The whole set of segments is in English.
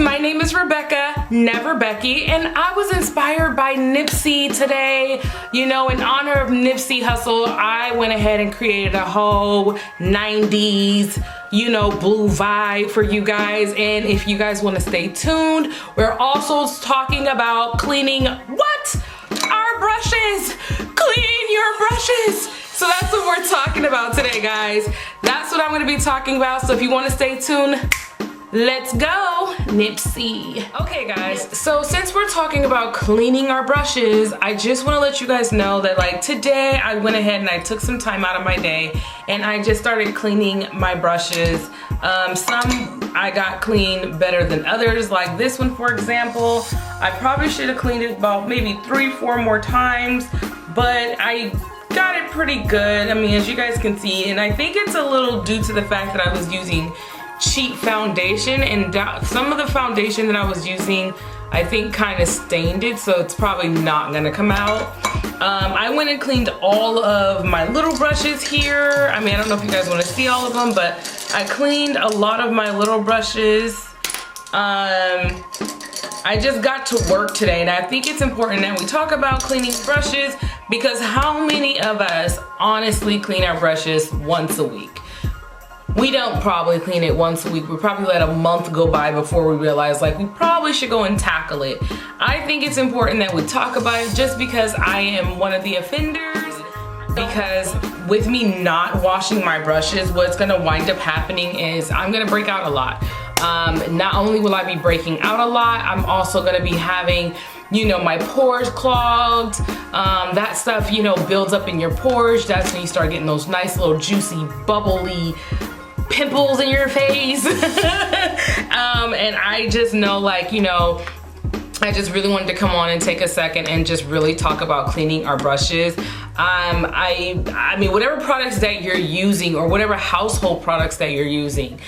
my name is Rebecca, never Becky, and I was inspired by Nipsey today. You know, in honor of Nipsey Hussle, I went ahead and created a whole 90s, you know, blue vibe for you guys. And if you guys want to stay tuned, we're also talking about cleaning our brushes. Clean your brushes. So that's what we're talking about today, guys. That's what I'm going to be talking about. So if you want to stay tuned, let's go, Nipsey. Okay, guys, so since we're talking about cleaning our brushes, I just want to let you guys know that, like, today I went ahead and I took some time out of my day and I just started cleaning my brushes. Some I got clean better than others, like this one, for example. I probably should have cleaned it about maybe 3-4 more times, but I got it pretty good. I mean, as you guys can see, and I think it's a little due to the fact that I was using cheap foundation, and some of the foundation that I was using I think kind of stained it, so it's probably not gonna come out. I went and cleaned all of my little brushes here. I mean, I don't know if you guys want to see all of them, but I cleaned a lot of my little brushes. I just got to work today, and I think it's important that we talk about cleaning brushes, because how many of us honestly clean our brushes once a week? We don't probably clean it once a week. We probably let a month go by before we realize, like, we probably should go and tackle it. I think it's important that we talk about it, just because I am one of the offenders. Because with me not washing my brushes, what's gonna wind up happening is I'm gonna break out a lot. Not only will I be breaking out a lot, I'm also gonna be having, you know, my pores clogged. That stuff, you know, builds up in your pores. That's when you start getting those nice little juicy, bubbly pimples in your face. And I just know, like, you know, I just really wanted to come on and take a second and just really talk about cleaning our brushes. I mean, whatever products that you're using, or whatever household products that you're using,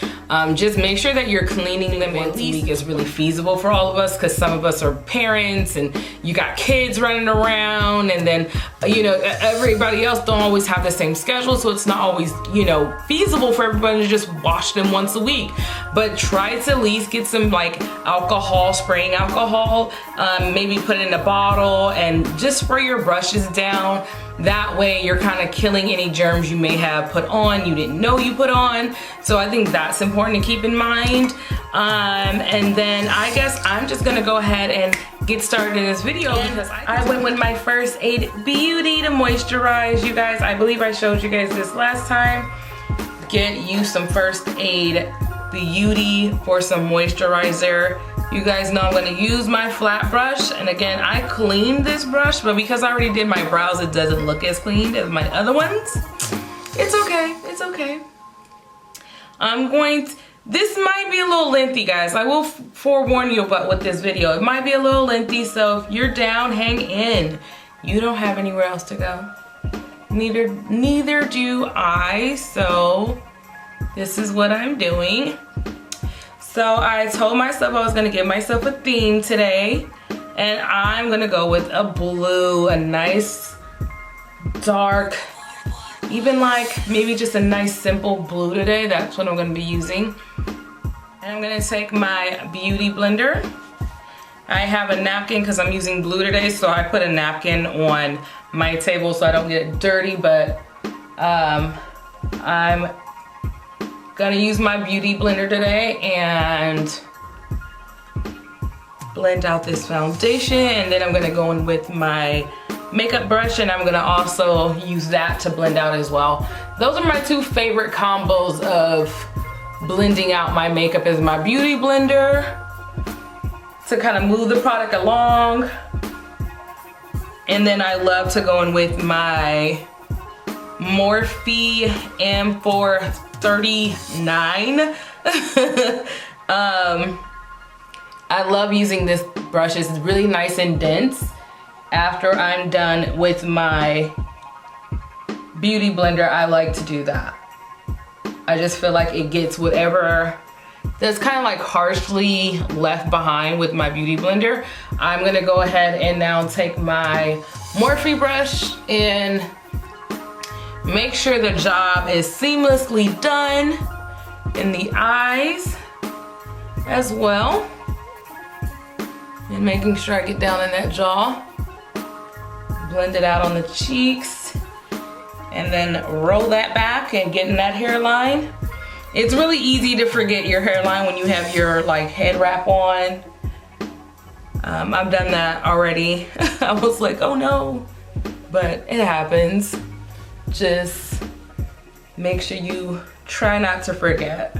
just make sure that you're cleaning them at least is really feasible for all of us, because some of us are parents and you got kids running around, and then, you know, everybody else don't always have the same schedule, so it's not always, you know, feasible for everybody to just wash them once a week. But try to at least get some, like, alcohol, spraying alcohol, maybe put it in a bottle and just spray your brushes down. That way you're kind of killing any germs you may have put on, you didn't know you put on. So I think that's important to keep in mind. And then I guess I'm just gonna go ahead and get started in this video, because I went with my First Aid Beauty to moisturize, you guys. I believe I showed you guys this last time. Get you some First Aid Beauty for some moisturizer. You guys know I'm gonna use my flat brush, and again, I cleaned this brush, but because I already did my brows, it doesn't look as clean as my other ones. It's okay, it's okay. This might be a little lengthy, guys. I will forewarn you about with this video. It might be a little lengthy, so if you're down, hang in. You don't have anywhere else to go. Neither do I, so this is what I'm doing. So I told myself I was gonna give myself a theme today, and I'm gonna go with a blue, a nice dark, even like maybe just a nice simple blue today. That's what I'm gonna be using. And I'm gonna take my beauty blender. I have a napkin because I'm using blue today, so I put a napkin on my table so I don't get it dirty, but I'm gonna use my beauty blender today and blend out this foundation, and then I'm gonna go in with my makeup brush, and I'm gonna also use that to blend out as well. Those are my two favorite combos of blending out my makeup, is my beauty blender to kind of move the product along, and then I love to go in with my Morphe M439. I love using this brush. It's really nice and dense. After I'm done with my beauty blender, I like to do that. I just feel like it gets whatever that's kind of like harshly left behind with my beauty blender. I'm gonna go ahead and now take my Morphe brush and make sure the job is seamlessly done in the eyes as well. And making sure I get down in that jaw. Blend it out on the cheeks. And then roll that back and get in that hairline. It's really easy to forget your hairline when you have your like head wrap on. I've done that already. I was like, oh no, but it happens. Just make sure you try not to forget.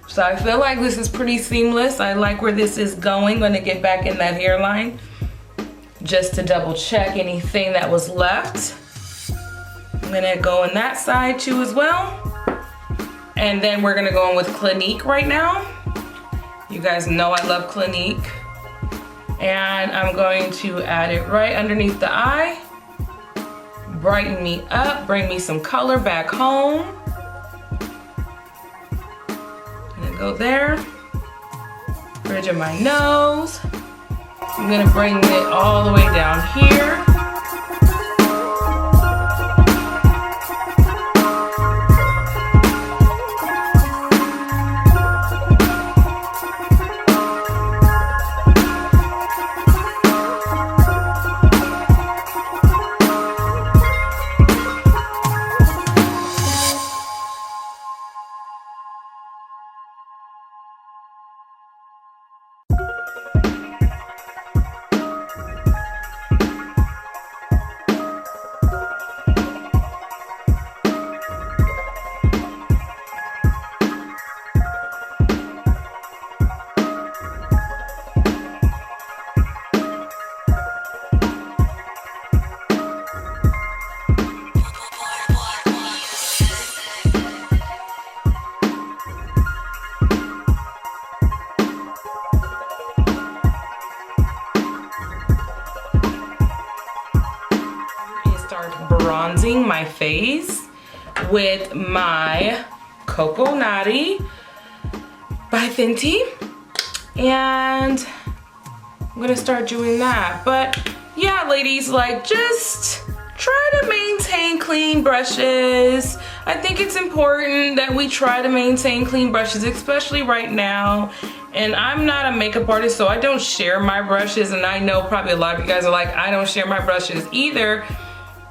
So I feel like this is pretty seamless. I like where this is going. I'm gonna get back in that hairline just to double check anything that was left. I'm gonna go on that side too as well. And then we're gonna go in with Clinique right now. You guys know I love Clinique. And I'm going to add it right underneath the eye. Brighten me up, bring me some color back home. Gonna go there. Bridge of my nose. I'm gonna bring it all the way down here. Bronzing my face with my Coco Naughty by Fenty, and I'm gonna start doing that. But yeah, ladies, like, just try to maintain clean brushes. I think it's important that we try to maintain clean brushes, especially right now. And I'm not a makeup artist, so I don't share my brushes, and I know probably a lot of you guys are like, I don't share my brushes either.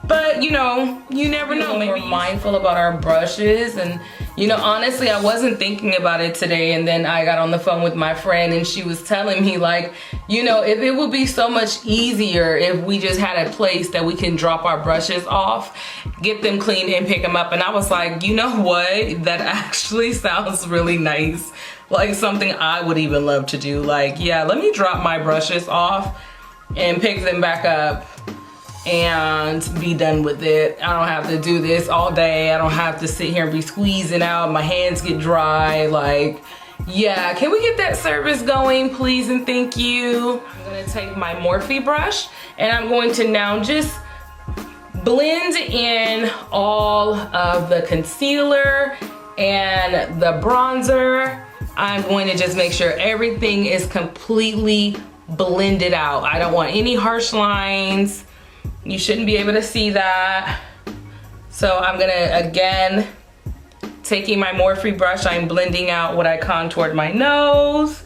But you know, you never know. Maybe we're mindful about our brushes. And you know, honestly, I wasn't thinking about it today, and then I got on the phone with my friend and she was telling me, like, you know, if it would be so much easier if we just had a place that we can drop our brushes off, get them cleaned and pick them up. And I was like, you know what, that actually sounds really nice, like something I would even love to do. Like, yeah, let me drop my brushes off and pick them back up and be done with it. I don't have to do this all day. I don't have to sit here and be squeezing out. My hands get dry. Like, yeah, can we get that service going, please and thank you? I'm gonna take my Morphe brush and I'm going to now just blend in all of the concealer and the bronzer. I'm going to just make sure everything is completely blended out. I don't want any harsh lines. You shouldn't be able to see that. So I'm gonna, again, taking my Morphe brush, I'm blending out what I contoured my nose.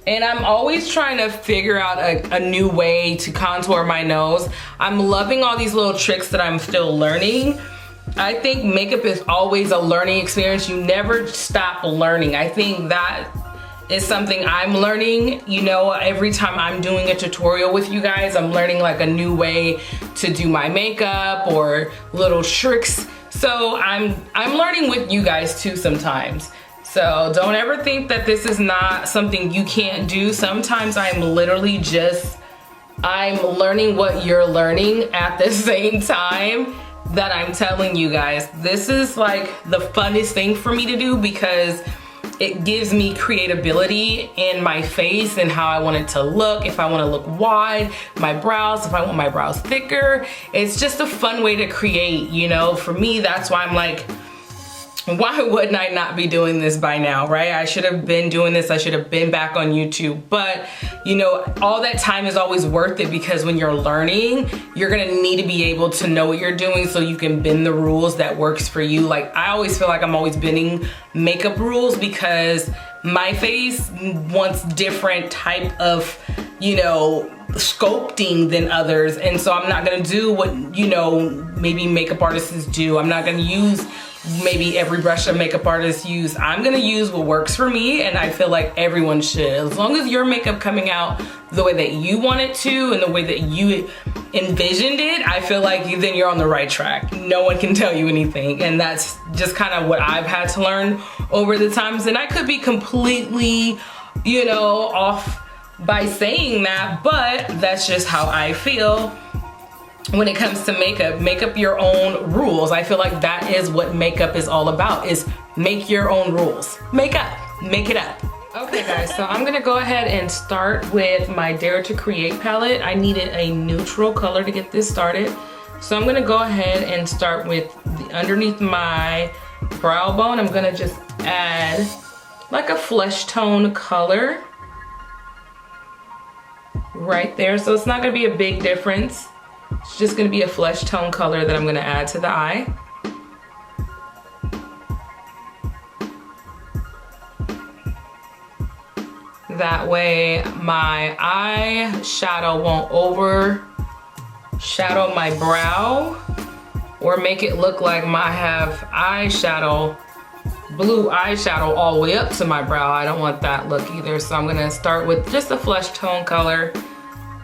And I'm always trying to figure out a new way to contour my nose. I'm loving all these little tricks that I'm still learning. I think makeup is always a learning experience. You never stop learning. I think that is something I'm learning. You know, every time I'm doing a tutorial with you guys, I'm learning like a new way to do my makeup or little tricks. So I'm learning with you guys too sometimes. So don't ever think that this is not something you can't do. Sometimes I'm literally just, I'm learning what you're learning at the same time that I'm telling you guys. This is like the funnest thing for me to do because it gives me creativity in my face and how I want it to look. If I want to look wide, my brows, if I want my brows thicker, it's just a fun way to create, you know. For me, that's why I'm like, why wouldn't I not be doing this by now, right? I should have been doing this. I should have been back on YouTube. But, you know, all that time is always worth it because when you're learning, you're gonna need to be able to know what you're doing so you can bend the rules that works for you. Like, I always feel like I'm always bending makeup rules because my face wants different type of, you know, sculpting than others, and so I'm not gonna do what, you know, maybe makeup artists do. I'm not gonna use maybe every brush a makeup artist use. I'm gonna use what works for me, and I feel like everyone should. As long as your makeup coming out the way that you want it to and the way that you envisioned it, I feel like then you're on the right track. No one can tell you anything, and that's just kind of what I've had to learn over the times. And I could be completely, you know, off by saying that, but that's just how I feel when it comes to makeup. Make up your own rules. I feel like that is what makeup is all about, is make your own rules. Make it up. Okay guys, so I'm gonna go ahead and start with my Dare to Create palette. I needed a neutral color to get this started. So I'm gonna go ahead and start with underneath my brow bone. I'm gonna just add like a flesh tone color right there. So it's not gonna be a big difference. It's just gonna be a flesh tone color that I'm gonna add to the eye. That way my eyeshadow won't overshadow my brow or make it look like I have eyeshadow, blue eyeshadow all the way up to my brow. I don't want that look either. So I'm gonna start with just a flesh tone color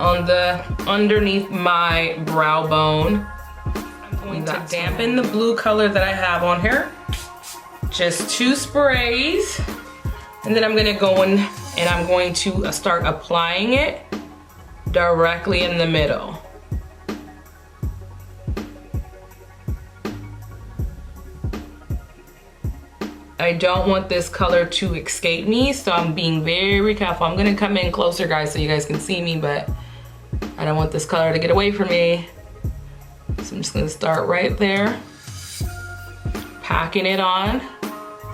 on the underneath my brow bone. I'm going to dampen the blue color that I have on here. Just 2 sprays. And then I'm gonna go in and I'm going to start applying it directly in the middle. I don't want this color to escape me, so I'm being very careful. I'm gonna come in closer, guys, so you guys can see me, but I don't want this color to get away from me. So I'm just gonna start right there, packing it on.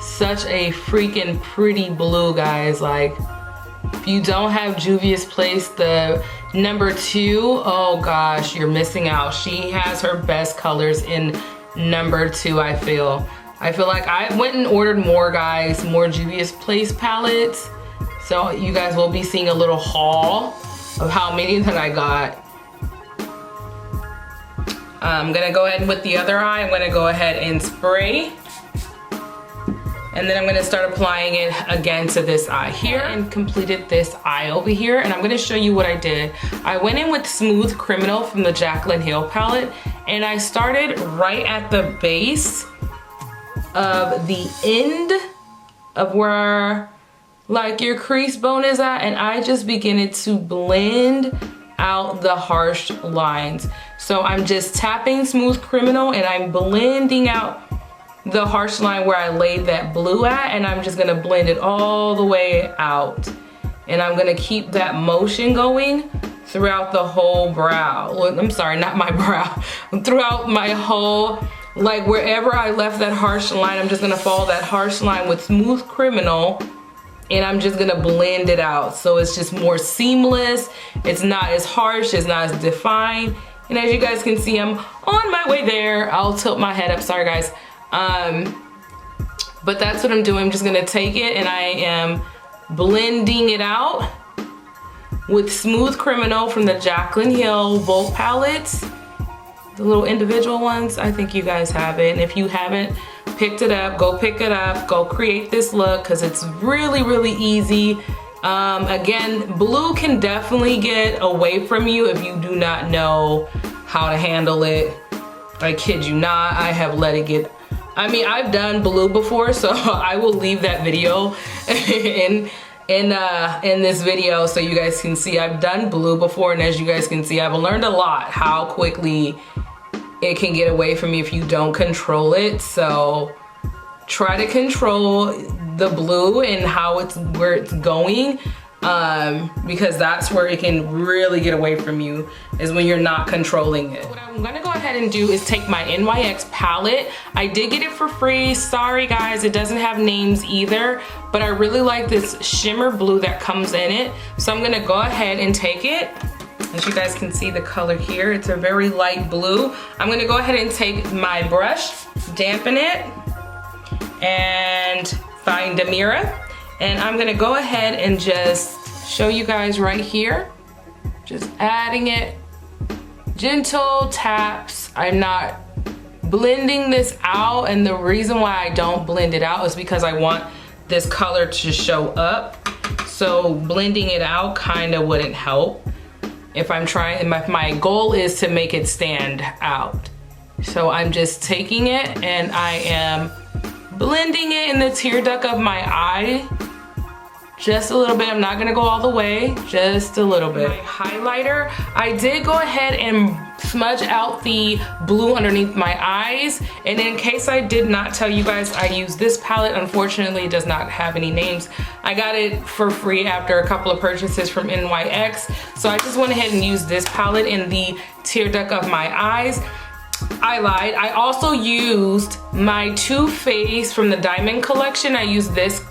Such a freaking pretty blue, guys. Like, if you don't have Juvia's Place, the #2, oh gosh, you're missing out. She has her best colors in #2, I feel. I feel like I went and ordered more, guys, more Juvia's Place palettes. So you guys will be seeing a little haul of how many that I got. I'm gonna go ahead and with the other eye, I'm gonna go ahead and spray. And then I'm gonna start applying it again to this eye here, and completed this eye over here. And I'm gonna show you what I did. I went in with Smooth Criminal from the Jaclyn Hill palette, and I started right at the base of the end of where like your crease bone is at, and I just began to blend out the harsh lines. So I'm just tapping Smooth Criminal and I'm blending out the harsh line where I laid that blue at, and I'm just gonna blend it all the way out. And I'm gonna keep that motion going throughout the whole brow. I'm sorry, not my brow. Throughout my whole, like wherever I left that harsh line, I'm just gonna follow that harsh line with Smooth Criminal, and I'm just gonna blend it out. So it's just more seamless. It's not as harsh, it's not as defined. And as you guys can see, I'm on my way there. I'll tilt my head up, sorry guys. But that's what I'm doing. I'm just gonna take it and I am blending it out with Smooth Criminal from the Jaclyn Hill Volt palettes. The little individual ones, I think you guys have it. And if you haven't picked it up, go pick it up, go create this look, because it's really, really easy. Again, blue can definitely get away from you if you do not know how to handle it. I kid you not, I have let it get, I mean, I've done blue before, so I will leave that video in this video so you guys can see I've done blue before, and as you guys can see, I've learned a lot how quickly it can get away from you if you don't control it. So try to control the blue and where it's going, because that's where it can really get away from you, is when you're not controlling it. What I'm gonna go ahead and do is take my NYX palette. I did get it for free. Sorry guys, it doesn't have names either, but I really like this shimmer blue that comes in it. So I'm gonna go ahead and take it. As you guys can see the color here, it's a very light blue. I'm gonna go ahead and take my brush, dampen it, and find a mirror. And I'm gonna go ahead and just show you guys right here. Just adding it, gentle taps. I'm not blending this out, and the reason why I don't blend it out is because I want this color to show up. So blending it out kind of wouldn't help. If I'm trying, my goal is to make it stand out. So I'm just taking it and I am blending it in the tear duct of my eye. Just a little bit. I'm not gonna go all the way, just a little bit. My highlighter, I did go ahead and smudge out the blue underneath my eyes. And in case I did not tell you guys, I use this palette. Unfortunately, it does not have any names. I got it for free after a couple of purchases from NYX. So I just went ahead and used this palette in the tear duct of my eyes. I lied. I also used my Too Faced from the Diamond collection. I used this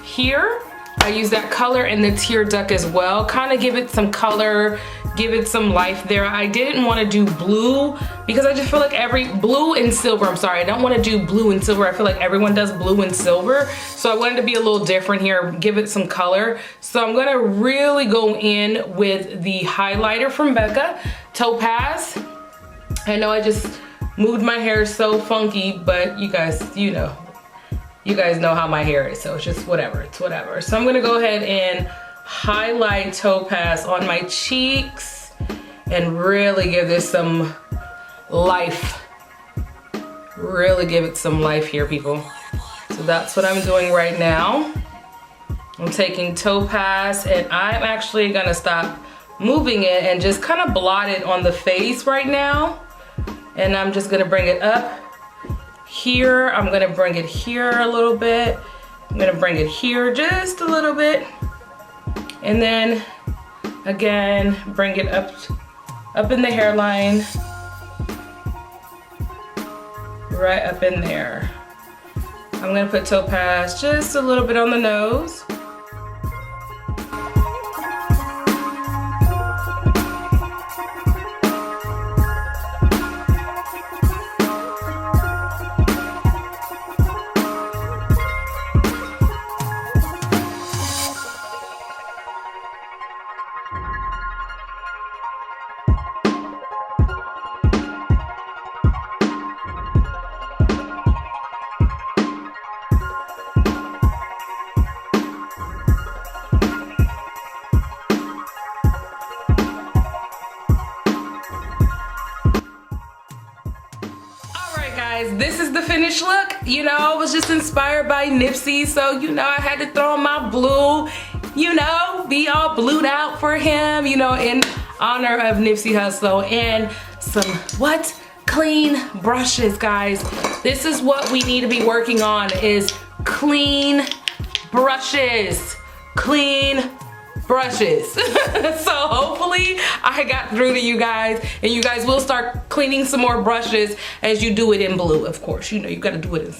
here. I use that color in the tear duct as well. Kind of give it some color, give it some life there. I didn't want to do blue because I just feel like blue and silver, I'm sorry. I don't want to do blue and silver. I feel like everyone does blue and silver. So I wanted to be a little different here, give it some color. So I'm going to really go in with the highlighter from REBEKAH, Topaz. I know I just moved my hair so funky, but you guys, you guys know how my hair is, so it's just whatever, it's whatever. So I'm gonna go ahead and highlight Topaz on my cheeks and really give this some life. Really give it some life here, people. So that's what I'm doing right now. I'm taking Topaz and I'm actually gonna stop moving it and just kind of blot it on the face right now. And I'm just gonna bring it up here. I'm gonna bring it here a little bit. I'm gonna bring it here just a little bit. And then again, bring it up in the hairline. Right up in there. I'm gonna put Topaz just a little bit on the nose. This is the finished look. You know, I was just inspired by Nipsey, so you know, I had to throw on my blue, you know, be all blued out for him, you know, in honor of Nipsey Hussle. And some clean brushes, guys. This is what we need to be working on, is clean brushes. Clean brushes. So hopefully I got through to you guys, and you guys will start cleaning some more brushes as you do it in blue. Of course, you know, you got to do it in